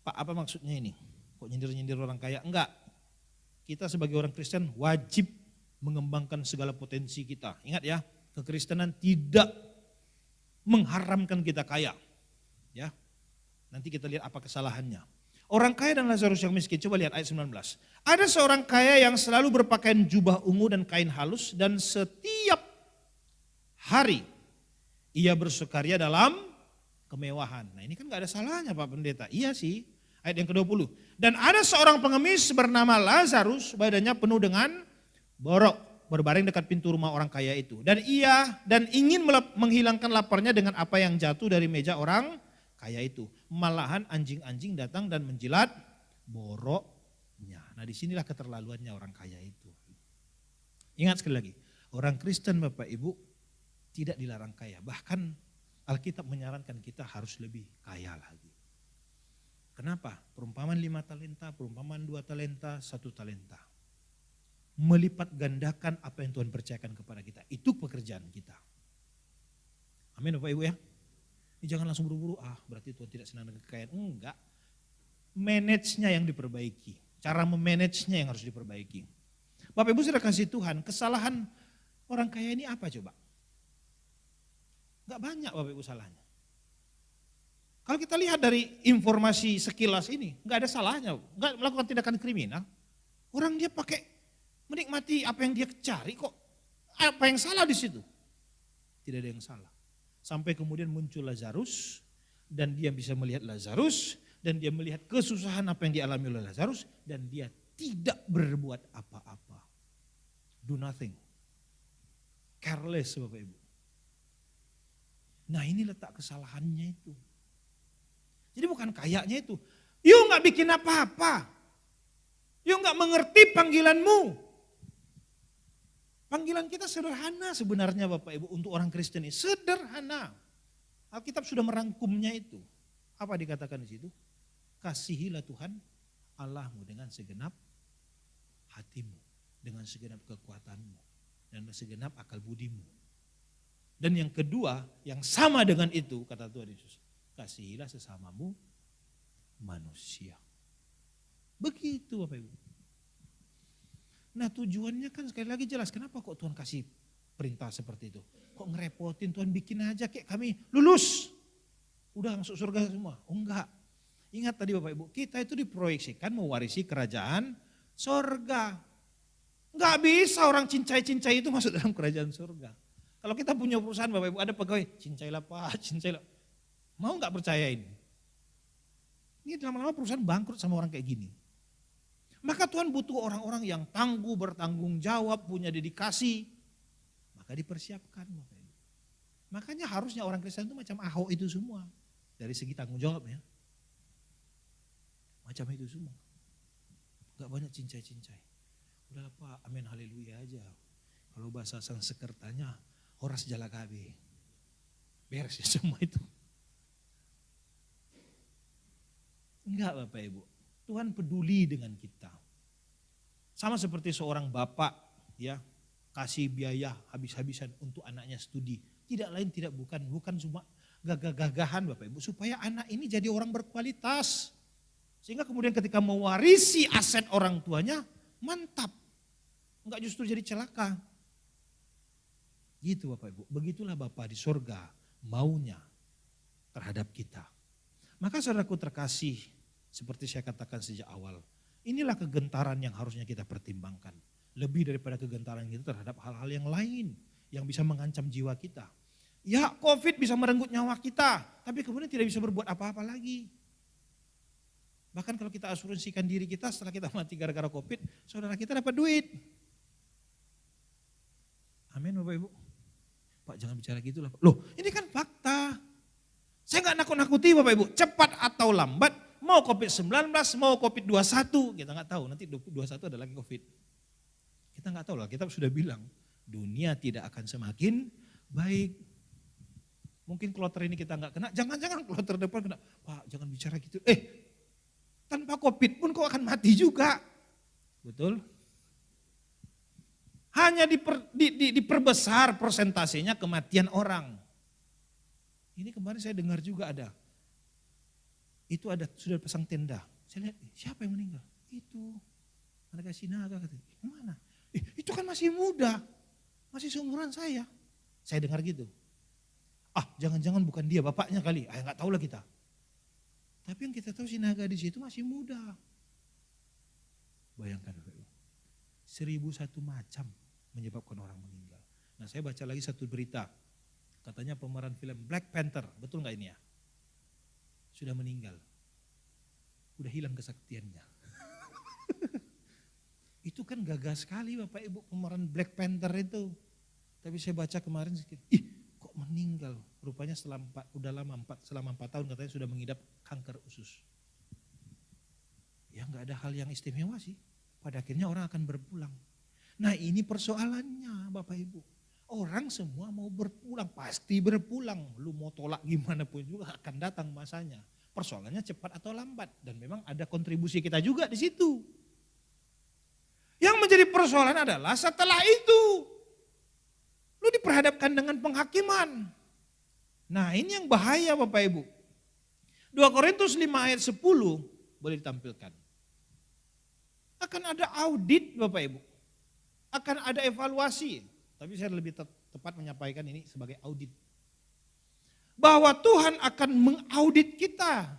Pak, apa maksudnya ini? Kok nyindir-nyindir orang kaya? Enggak. Kita sebagai orang Kristen wajib mengembangkan segala potensi kita. Ingat ya, kekristenan tidak mengharamkan kita kaya. Ya. Nanti kita lihat apa kesalahannya. Orang kaya dan Lazarus yang miskin, coba lihat ayat 19. Ada seorang kaya yang selalu berpakaian jubah ungu dan kain halus dan setiap hari ia bersukaria dalam kemewahan. Nah ini kan gak ada salahnya Pak Pendeta. Iya sih, ayat yang ke-20. Dan ada seorang pengemis bernama Lazarus, badannya penuh dengan borok, berbaring dekat pintu rumah orang kaya itu. Dan ingin menghilangkan laparnya dengan apa yang jatuh dari meja orang kaya itu. Malahan anjing-anjing datang dan menjilat boroknya. Nah disinilah keterlaluannya orang kaya itu. Ingat sekali lagi, orang Kristen Bapak Ibu tidak dilarang kaya. Bahkan Alkitab menyarankan kita harus lebih kaya lagi. Kenapa? Perumpamaan 5 talenta, perumpamaan 2 talenta, 1 talenta. Melipat gandakan apa yang Tuhan percayakan kepada kita. Itu pekerjaan kita. Amin Bapak Ibu ya. Jangan langsung buru-buru, berarti Tuhan tidak senang dengan kekayaan. Enggak, manage-nya yang diperbaiki. Cara memanage-nya yang harus diperbaiki. Bapak Ibu sudah kasih Tuhan, kesalahan orang kaya ini apa coba? Enggak banyak Bapak Ibu salahnya. Kalau kita lihat dari informasi sekilas ini, enggak ada salahnya. Enggak melakukan tindakan kriminal. Orang dia pakai menikmati apa yang dia cari kok. Apa yang salah di situ? Tidak ada yang salah. Sampai kemudian muncul Lazarus dan dia bisa melihat Lazarus dan dia melihat kesusahan apa yang dialami oleh Lazarus dan dia tidak berbuat apa-apa. Do nothing. Careless Bapak Ibu. Nah ini letak kesalahannya itu. Jadi bukan kayaknya itu. You gak bikin apa-apa. You gak mengerti panggilanmu. Panggilan kita sederhana sebenarnya Bapak Ibu untuk orang Kristen ini. Sederhana. Alkitab sudah merangkumnya itu. Apa dikatakan di situ? Kasihilah Tuhan Allahmu dengan segenap hatimu. Dengan segenap kekuatanmu. Dan segenap akal budimu. Dan yang kedua yang sama dengan itu kata Tuhan Yesus. Kasihilah sesamamu manusia. Begitu Bapak Ibu. Nah tujuannya kan sekali lagi jelas. Kenapa kok Tuhan kasih perintah seperti itu? Kok ngerepotin Tuhan bikin aja kayak kami lulus. Udah masuk surga semua. Oh enggak. Ingat tadi Bapak Ibu. Kita itu diproyeksikan mewarisi kerajaan surga. Enggak bisa orang cincai-cincai itu masuk dalam kerajaan surga. Kalau kita punya perusahaan Bapak Ibu ada pegawai. Cincailah Pak, cincailah. Mau enggak percaya ini? Ini lama-lama perusahaan bangkrut sama orang kayak gini. Maka Tuhan butuh orang-orang yang tangguh, bertanggung jawab, punya dedikasi. Maka dipersiapkan. Makanya harusnya orang Kristen itu macam Ahok itu semua. Dari segi tanggung jawab ya. Macam itu semua. Gak banyak cincai-cincai. Udah Pak, amin haleluya aja. Kalau bahasa Sanskertanya, horas jalakabe. Beres ya semua itu. Enggak Bapak Ibu. Tuhan peduli dengan kita. Sama seperti seorang bapak ya kasih biaya habis-habisan untuk anaknya studi. Tidak lain bukan cuma gagah-gagahan Bapak Ibu supaya anak ini jadi orang berkualitas. Sehingga kemudian ketika mewarisi aset orang tuanya mantap. Enggak justru jadi celaka. Gitu Bapak Ibu, begitulah Bapa di surga maunya terhadap kita. Maka saudaraku terkasih, seperti saya katakan sejak awal, inilah kegentaran yang harusnya kita pertimbangkan. Lebih daripada kegentaran kita terhadap hal-hal yang lain yang bisa mengancam jiwa kita. Ya COVID bisa merenggut nyawa kita, tapi kemudian tidak bisa berbuat apa-apa lagi. Bahkan kalau kita asuransikan diri kita setelah kita mati gara-gara COVID, saudara kita dapat duit. Amin Bapak Ibu. Pak jangan bicara gitu lah. Loh ini kan fakta. Saya nggak nakut-nakuti Bapak Ibu. Cepat atau lambat, mau COVID-19, mau COVID-21. Kita nggak tahu, nanti 21 ada lagi COVID. Kita nggak tahu lah, kita sudah bilang. Dunia tidak akan semakin baik. Mungkin kloter ini kita nggak kena, jangan-jangan kloter depan kena. Pak jangan bicara gitu. Tanpa COVID pun kau akan mati juga. Betul? Hanya diperbesar persentasenya kematian orang. Ini kemarin saya dengar juga ada. Itu ada sudah pasang tenda. Saya lihat siapa yang meninggal? Itu mereka Sinaga katanya. Mana? Itu kan masih muda. Masih seumuran saya. Saya dengar gitu. Jangan-jangan bukan dia bapaknya kali. Nggak tahu lah kita. Tapi yang kita tahu Sinaga di situ masih muda. Bayangkan 1001 macam menyebabkan orang meninggal. Nah saya baca lagi satu berita. Katanya pemeran film Black Panther, betul nggak ini ya? Sudah meninggal. Udah hilang kesaktiannya. Itu kan gagah sekali Bapak Ibu pemeran Black Panther itu. Tapi saya baca kemarin sedikit, kok meninggal? Rupanya selama 4 tahun katanya sudah mengidap kanker usus. Ya nggak ada hal yang istimewa sih. Pada akhirnya orang akan berpulang. Nah ini persoalannya Bapak Ibu. Orang semua mau berpulang, pasti berpulang. Lu mau tolak gimana pun juga akan datang masanya. Persoalannya cepat atau lambat. Dan memang ada kontribusi kita juga di situ. Yang menjadi persoalan adalah setelah itu. Lu diperhadapkan dengan penghakiman. Nah ini yang bahaya Bapak Ibu. 2 Korintus 5 ayat 10 boleh ditampilkan. Akan ada audit Bapak Ibu. Akan ada evaluasi, tapi saya lebih tepat menyampaikan ini sebagai audit. Bahwa Tuhan akan mengaudit kita.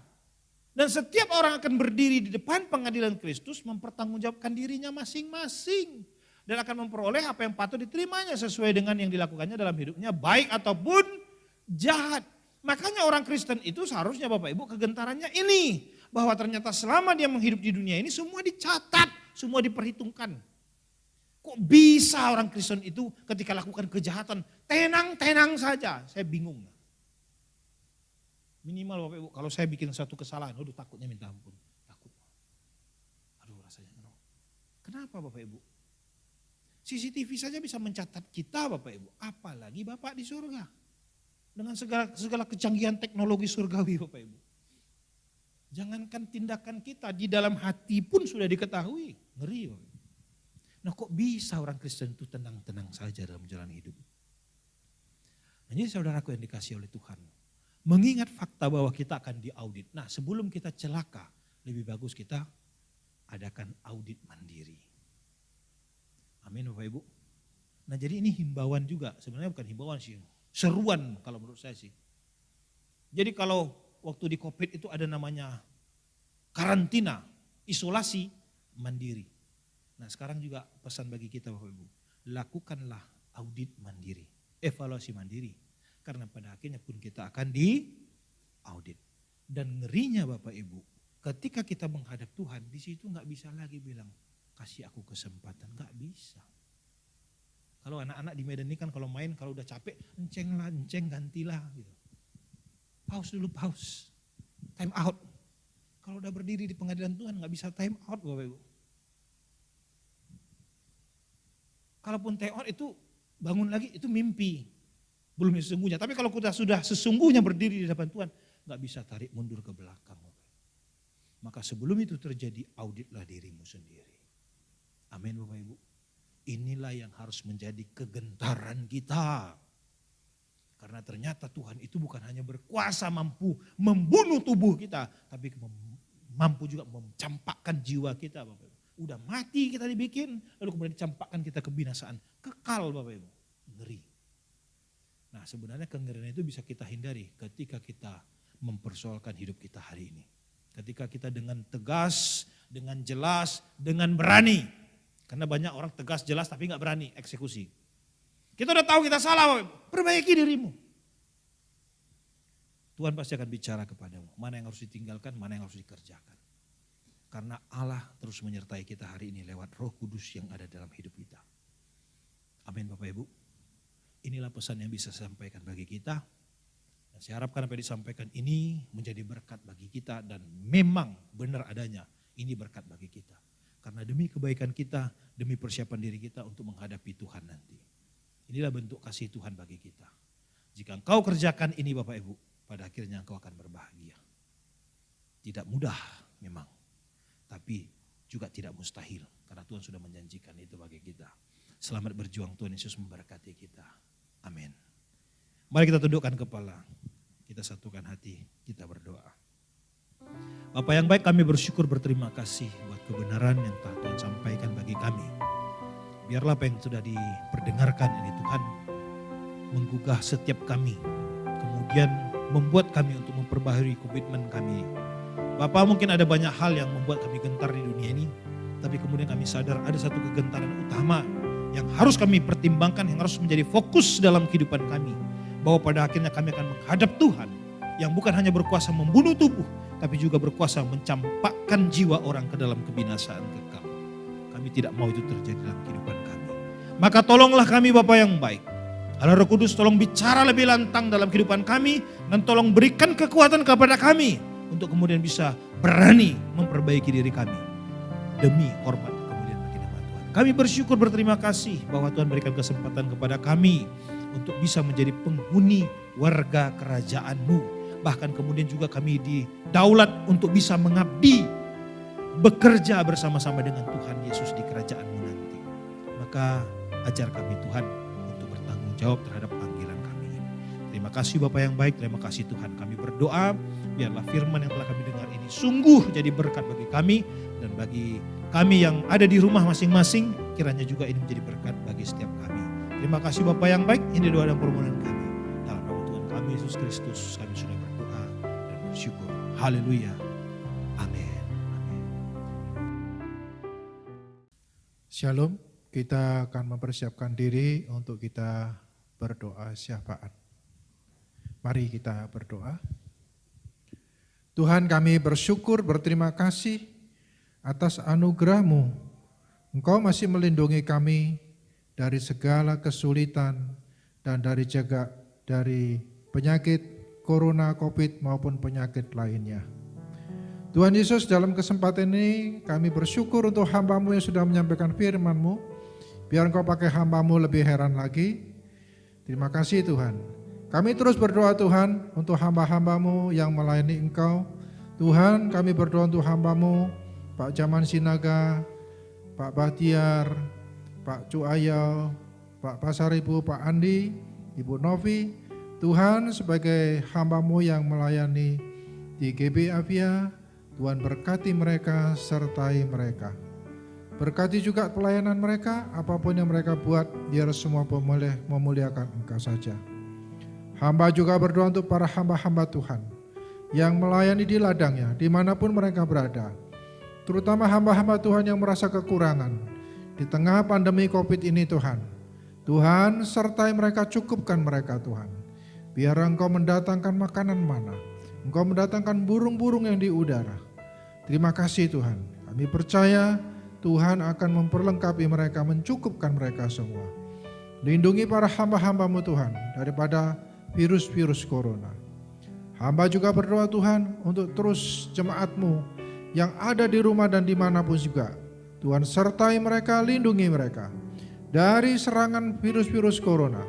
Dan setiap orang akan berdiri di depan pengadilan Kristus mempertanggungjawabkan dirinya masing-masing. Dan akan memperoleh apa yang patut diterimanya sesuai dengan yang dilakukannya dalam hidupnya baik ataupun jahat. Makanya orang Kristen itu seharusnya Bapak Ibu kegentarannya ini. Bahwa ternyata selama dia menghidup di dunia ini semua dicatat, semua diperhitungkan. Kok bisa orang Kristen itu ketika lakukan kejahatan tenang-tenang saja? Saya bingung. Minimal Bapak Ibu kalau saya bikin satu kesalahan, takutnya minta ampun. Takut. Rasanya. Kenapa Bapak Ibu? CCTV saja bisa mencatat kita Bapak Ibu. Apalagi Bapak di surga. Dengan segala kecanggihan teknologi surgawi Bapak Ibu. Jangankan tindakan kita di dalam hati pun sudah diketahui. Ngeri Bapak Ibu. Nah kok bisa orang Kristen itu tenang-tenang saja dalam jalan hidup. Nah ini saudaraku yang dikasih oleh Tuhan. Mengingat fakta bahwa kita akan diaudit. Nah sebelum kita celaka, lebih bagus kita adakan audit mandiri. Amin Bapak Ibu. Nah jadi ini himbauan juga, sebenarnya bukan himbauan sih. Seruan kalau menurut saya sih. Jadi kalau waktu di COVID itu ada namanya karantina, isolasi mandiri. Nah sekarang juga pesan bagi kita Bapak Ibu, lakukanlah audit mandiri, evaluasi mandiri. Karena pada akhirnya pun kita akan diaudit. Dan ngerinya Bapak Ibu, ketika kita menghadap Tuhan, di situ nggak bisa lagi bilang, kasih aku kesempatan, nggak bisa. Kalau anak-anak di Medan ini kan kalau main, kalau udah capek, enceng gantilah gitu. Pause dulu, pause, time out. Kalau udah berdiri di pengadilan Tuhan nggak bisa time out Bapak Ibu. Kalaupun time out itu bangun lagi itu mimpi, belum sesungguhnya. Tapi kalau kita sudah sesungguhnya berdiri di hadapan Tuhan, nggak bisa tarik mundur ke belakang. Maka sebelum itu terjadi, auditlah dirimu sendiri. Amin Bapak Ibu. Inilah yang harus menjadi kegentaran kita. Karena ternyata Tuhan itu bukan hanya berkuasa mampu membunuh tubuh kita, tapi mampu juga mencampakkan jiwa kita Bapak Ibu. Udah mati kita dibikin, lalu kemudian dicampakkan kita kebinasaan. Kekal Bapak Ibu, ngeri. sebenarnya kengerian itu bisa kita hindari ketika kita mempersoalkan hidup kita hari ini. Ketika kita dengan tegas, dengan jelas, dengan berani. Karena banyak orang tegas, jelas tapi gak berani eksekusi. Kita udah tahu kita salah, perbaiki dirimu. Tuhan pasti akan bicara kepadamu, mana yang harus ditinggalkan, mana yang harus dikerjakan. Karena Allah terus menyertai kita hari ini lewat Roh Kudus yang ada dalam hidup kita. Amin Bapak Ibu. Inilah pesan yang bisa saya sampaikan bagi kita. Dan saya harapkan apa yang disampaikan ini menjadi berkat bagi kita dan memang benar adanya ini berkat bagi kita. Karena demi kebaikan kita, demi persiapan diri kita untuk menghadapi Tuhan nanti. Inilah bentuk kasih Tuhan bagi kita. Jika engkau kerjakan ini Bapak Ibu, pada akhirnya engkau akan berbahagia. Tidak mudah memang, tapi juga tidak mustahil. Karena Tuhan sudah menjanjikan itu bagi kita. Selamat berjuang, Tuhan Yesus memberkati kita. Amin. Mari kita tundukkan kepala, kita satukan hati, kita berdoa. Bapak yang baik, kami bersyukur berterima kasih buat kebenaran yang telah Tuhan sampaikan bagi kami. Biarlah apa yang sudah diperdengarkan ini Tuhan menggugah setiap kami. Kemudian membuat kami untuk memperbaharui komitmen kami. Bapak, mungkin ada banyak hal yang membuat kami gentar di dunia ini. Tapi kemudian kami sadar ada satu kegentaran utama yang harus kami pertimbangkan, yang harus menjadi fokus dalam kehidupan kami. Bahwa pada akhirnya kami akan menghadap Tuhan yang bukan hanya berkuasa membunuh tubuh, tapi juga berkuasa mencampakkan jiwa orang ke dalam kebinasaan kekal. Kami tidak mau itu terjadi dalam kehidupan kami. Maka tolonglah kami Bapa yang baik. Allah Roh Kudus tolong bicara lebih lantang dalam kehidupan kami dan tolong berikan kekuatan kepada kami untuk kemudian bisa berani memperbaiki diri kami demi hormat kemudian bagi nama Tuhan. Kami bersyukur berterima kasih bahwa Tuhan berikan kesempatan kepada kami untuk bisa menjadi penghuni warga kerajaan-Mu. Bahkan kemudian juga kami didaulat untuk bisa mengabdi, bekerja bersama-sama dengan Tuhan Yesus di kerajaan-Mu nanti. Maka ajar kami Tuhan untuk bertanggung jawab terhadap panggilan kami. Terima kasih Bapak yang baik, terima kasih Tuhan. Kami berdoa biarlah firman yang telah kami dengar ini sungguh jadi berkat bagi kami dan bagi kami yang ada di rumah masing-masing. Kiranya juga ini menjadi berkat bagi setiap kami. Terima kasih Bapak yang baik, ini doa dan permohonan kami. Dalam nama Tuhan kami Yesus Kristus kami sudah berdoa dan bersyukur. Haleluya. Amin. Shalom, kita akan mempersiapkan diri untuk kita berdoa syafaat. Mari kita berdoa. Tuhan, kami bersyukur berterima kasih atas anugerah-Mu. Engkau masih melindungi kami dari segala kesulitan dan dari penyakit corona, COVID maupun penyakit lainnya. Tuhan Yesus, dalam kesempatan ini kami bersyukur untuk hamba-Mu yang sudah menyampaikan firman-Mu. Biar Engkau pakai hamba-Mu lebih heran lagi. Terima kasih Tuhan. Kami terus berdoa Tuhan untuk hamba-hamba-Mu yang melayani Engkau. Tuhan, kami berdoa untuk hamba-Mu, Pak Jaman Sinaga, Pak Bahtiar, Pak Cuayal, Pak Pasaribu, Pak Andi, Ibu Novi. Tuhan, sebagai hamba-Mu yang melayani di GB Avia, Tuhan berkati mereka, sertai mereka. Berkati juga pelayanan mereka, apapun yang mereka buat, biar semua boleh memuliakan Engkau saja. Hamba juga berdoa untuk para hamba-hamba Tuhan yang melayani di ladangnya, dimanapun mereka berada. Terutama hamba-hamba Tuhan yang merasa kekurangan di tengah pandemi COVID ini Tuhan. Tuhan sertai mereka, cukupkan mereka Tuhan. Biar Engkau mendatangkan makanan mana, Engkau mendatangkan burung-burung yang di udara. Terima kasih Tuhan, kami percaya Tuhan akan memperlengkapi mereka, mencukupkan mereka semua. Lindungi para hamba-hamba-Mu Tuhan daripada virus-virus corona. Hamba juga berdoa Tuhan untuk terus jemaat-Mu yang ada di rumah dan dimanapun juga. Tuhan sertai mereka, lindungi mereka dari serangan virus-virus corona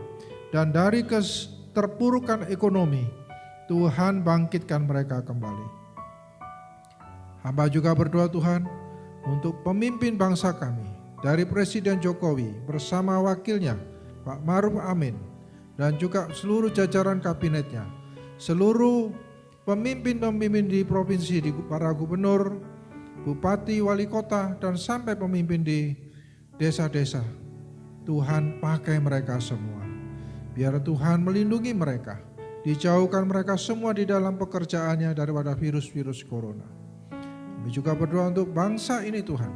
dan dari keterpurukan ekonomi. Tuhan bangkitkan mereka kembali. Hamba juga berdoa Tuhan untuk pemimpin bangsa kami, dari Presiden Jokowi bersama wakilnya Pak Maruf Amin, dan juga seluruh jajaran kabinetnya, seluruh pemimpin-pemimpin di provinsi, di para gubernur, bupati, wali kota, dan sampai pemimpin di desa-desa. Tuhan pakai mereka semua. Biar Tuhan melindungi mereka, dijauhkan mereka semua di dalam pekerjaannya daripada virus-virus corona. Kami juga berdoa untuk bangsa ini Tuhan,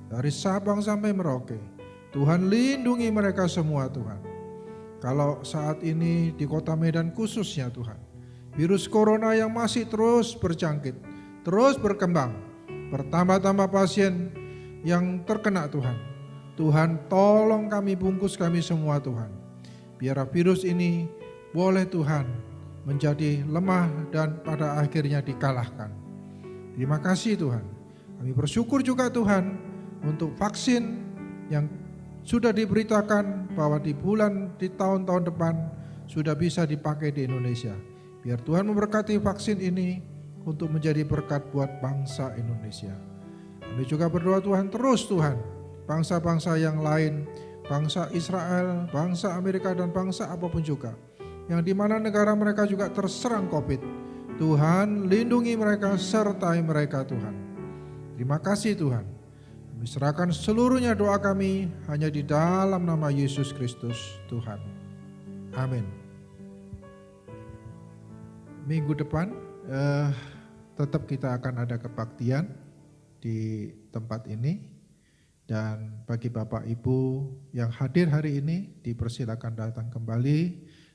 dari Sabang sampai Merauke. Tuhan lindungi mereka semua Tuhan. Kalau saat ini di kota Medan khususnya Tuhan, virus corona yang masih terus berjangkit, terus berkembang, bertambah-tambah pasien yang terkena Tuhan. Tuhan tolong kami, bungkus kami semua Tuhan. Biar virus ini boleh Tuhan menjadi lemah dan pada akhirnya dikalahkan. Terima kasih Tuhan. Kami bersyukur juga Tuhan untuk vaksin yang sudah diberitakan bahwa di tahun-tahun depan sudah bisa dipakai di Indonesia. Biar Tuhan memberkati vaksin ini untuk menjadi berkat buat bangsa Indonesia. Kami juga berdoa Tuhan terus Tuhan, bangsa-bangsa yang lain, bangsa Israel, bangsa Amerika dan bangsa apapun juga, yang dimana negara mereka juga terserang COVID. Tuhan lindungi mereka, sertai mereka Tuhan. Terima kasih Tuhan. Kami serahkan seluruhnya doa kami hanya di dalam nama Yesus Kristus Tuhan. Amin. Minggu depan tetap kita akan ada kebaktian di tempat ini. Dan bagi Bapak Ibu yang hadir hari ini dipersilakan datang kembali.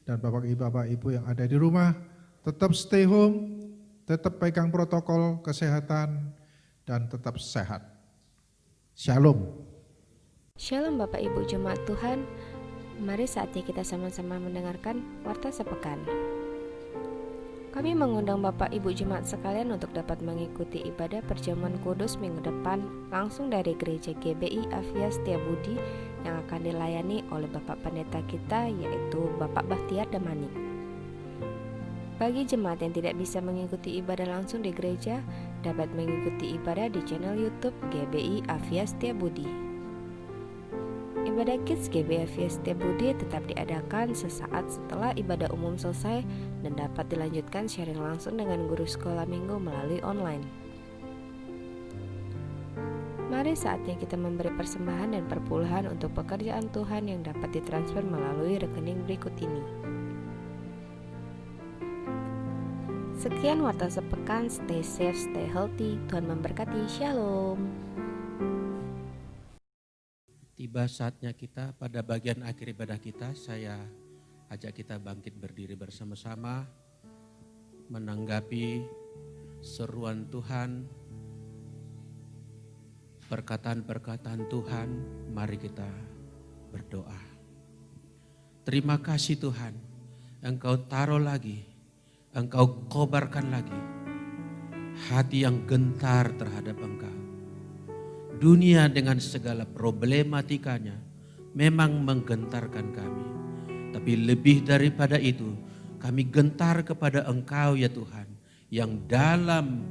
Dan Bapak Ibu yang ada di rumah tetap stay home, tetap pegang protokol kesehatan dan tetap sehat. Shalom. Shalom Bapak Ibu Jemaat Tuhan. Mari saatnya kita sama-sama mendengarkan Warta Sepekan. Kami mengundang Bapak Ibu Jemaat sekalian untuk dapat mengikuti ibadah perjamuan kudus minggu depan langsung dari Gereja GBI Avia Setiabudi yang akan dilayani oleh Bapak Pendeta kita, yaitu Bapak Bahtiar Damani. Bagi jemaat yang tidak bisa mengikuti ibadah langsung di gereja, dapat mengikuti ibadah di channel YouTube GBI Avia Setiabudi. Ibadah Kids GBI Avia Setiabudi tetap diadakan sesaat setelah ibadah umum selesai dan dapat dilanjutkan sharing langsung dengan guru sekolah minggu melalui online. Mari saatnya kita memberi persembahan dan perpuluhan untuk pekerjaan Tuhan yang dapat ditransfer melalui rekening berikut ini. Sekian Warta Sepekan, stay safe, stay healthy, Tuhan memberkati, shalom. Tiba saatnya kita pada bagian akhir ibadah kita, saya ajak kita bangkit berdiri bersama-sama menanggapi seruan Tuhan, perkataan-perkataan Tuhan. Mari kita berdoa. Terima kasih Tuhan, Engkau taruh lagi, Engkau kobarkan lagi hati yang gentar terhadap Engkau. Dunia dengan segala problematikanya memang menggentarkan kami. Tapi lebih daripada itu, kami gentar kepada Engkau ya Tuhan, yang dalam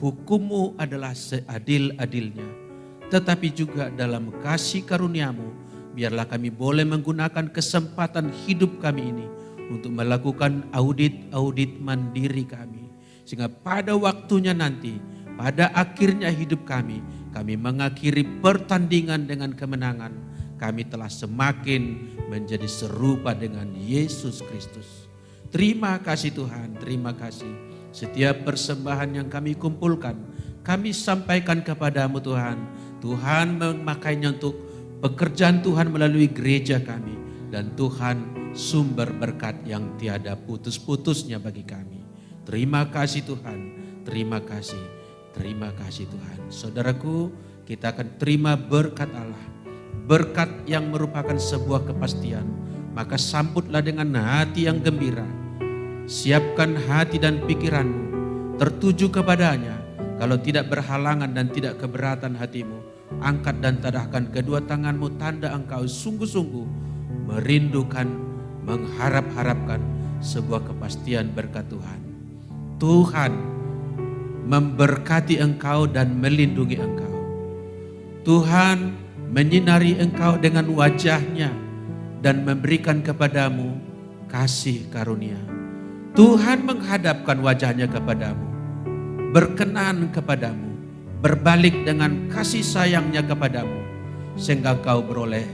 hukum-Mu adalah seadil-adilnya. Tetapi juga dalam kasih karunia-Mu, biarlah kami boleh menggunakan kesempatan hidup kami ini untuk melakukan audit mandiri kami. Sehingga pada waktunya nanti, pada akhirnya hidup kami mengakhiri pertandingan dengan kemenangan. Kami telah semakin menjadi serupa dengan Yesus Kristus. Terima kasih Tuhan, terima kasih. Setiap persembahan yang kami kumpulkan, kami sampaikan kepadamu Tuhan. Tuhan memakainya untuk pekerjaan Tuhan melalui gereja kami. Dan Tuhan sumber berkat yang tiada putus-putusnya bagi kami. Terima kasih Tuhan, terima kasih. Terima kasih Tuhan. Saudaraku, kita akan terima berkat Allah. Berkat yang merupakan sebuah kepastian. Maka sambutlah dengan hati yang gembira. Siapkan hati dan pikiranmu tertuju kepadanya. Kalau tidak berhalangan dan tidak keberatan hatimu, angkat dan tadahkan kedua tanganmu, tanda engkau sungguh-sungguh merindukan, mengharap-harapkan sebuah kepastian berkat Tuhan. Tuhan memberkati engkau dan melindungi engkau. Tuhan menyinari engkau dengan wajahnya dan memberikan kepadamu kasih karunia. Tuhan menghadapkan wajahnya kepadamu, berkenan kepadamu, berbalik dengan kasih sayangnya kepadamu, sehingga kau beroleh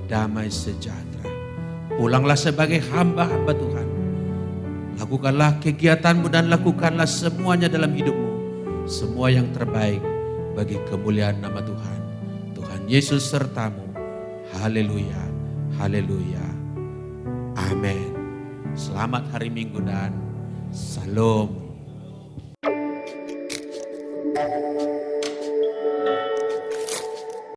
damai sejahtera. Pulanglah sebagai hamba-hamba Tuhan. Lakukanlah kegiatanmu dan lakukanlah semuanya dalam hidupmu. Semua yang terbaik bagi kemuliaan nama Tuhan. Tuhan Yesus sertamu. Haleluya, haleluya. Amin. Selamat hari Minggu dan Salam.